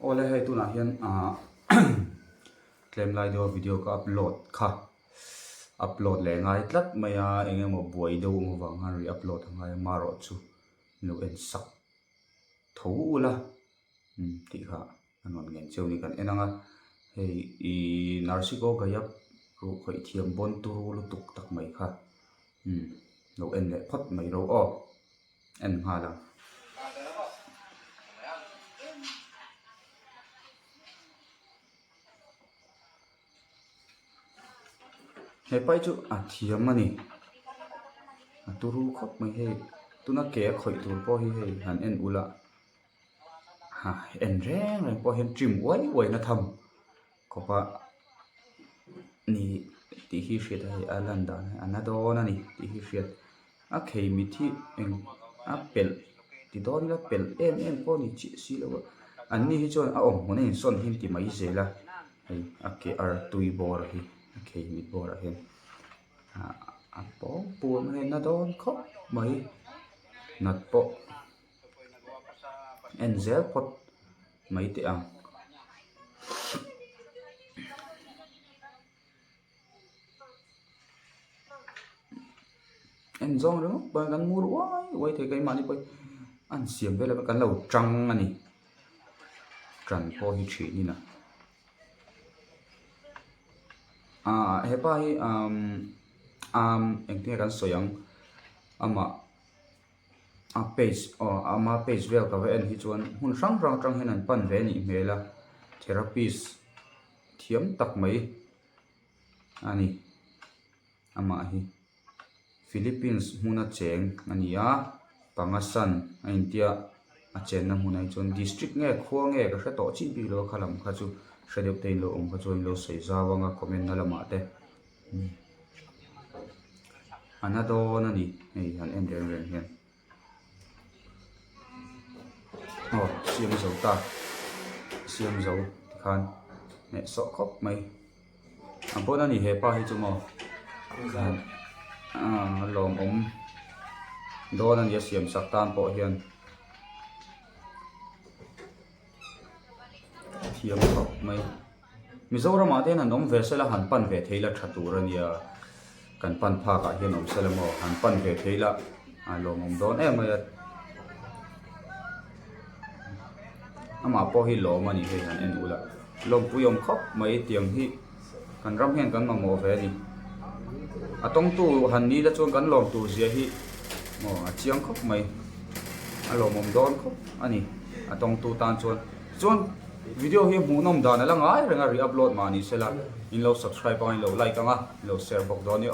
Ole hay tu na hian claim lai do video ka upload kha upload le ngai tlat maya engemaw buai do mo wang han re-upload ngai maro chu nu en sak tho ula ti kha anon ngen cheu ni kan enanga hei I narsiko gayap ru khoi thiam bon turu lutuk tak mai kha no en le phot mai ro o en ha la hei pai chu thiam ani turu khop mai hei tuna ke khoi tur po hi hei han en ula ha en reng reng po hen trim wai na tham kopa ni ti hi hriat hei alanda anado na ni ti hi hriat a khei mi thi eng a pel ti do ni la pel em po ni chi si lo an ni hi chon a om hone son him ti mai zela hei a ke ar tui bor hi a khei mi bor a hen a po puam hen na don khop mai nat po en zel pot mai te ang en zong rồi ba gan mur wai thế cái mani poi an siam vela kan lo trăng ani tran po hi thi ni na he pa hi eng te kan soyang ama page ama page vel ka ve en hi chuan hun rang hen an pan ve ni mela therapist thiam tak mai ani ama hi Philippines huna cheng ania pangasan India a chen na munai chon district nge khuwa nge ka hre to chi bi lo khalam kha chu hredeu te lo kha chon lo sei zawanga comment na lama te anado na ni hei han en ren hian siam zo ta siam zo khan ne so khop mai ampona ni he pa hi chu mo khan lom don an siam sak tan po hian thiam khop mai Mizoram ate an vesela han pan ve theila thatur ania kan pan pha ka hian selamo han pan ve theila lom don mai ama po hi lom ani he han en ula lom puyom khop mai tiang hi kan ram hian kan mo ve ni atong tu han ni la chuan kan lom tu zia hi chiang khop mai lom don khop ani atong tu tan chuan video hi mu nom dan ala ngai renga re-upload ma ni sela in lo subscribe pa in lo like anga lo share bok do ni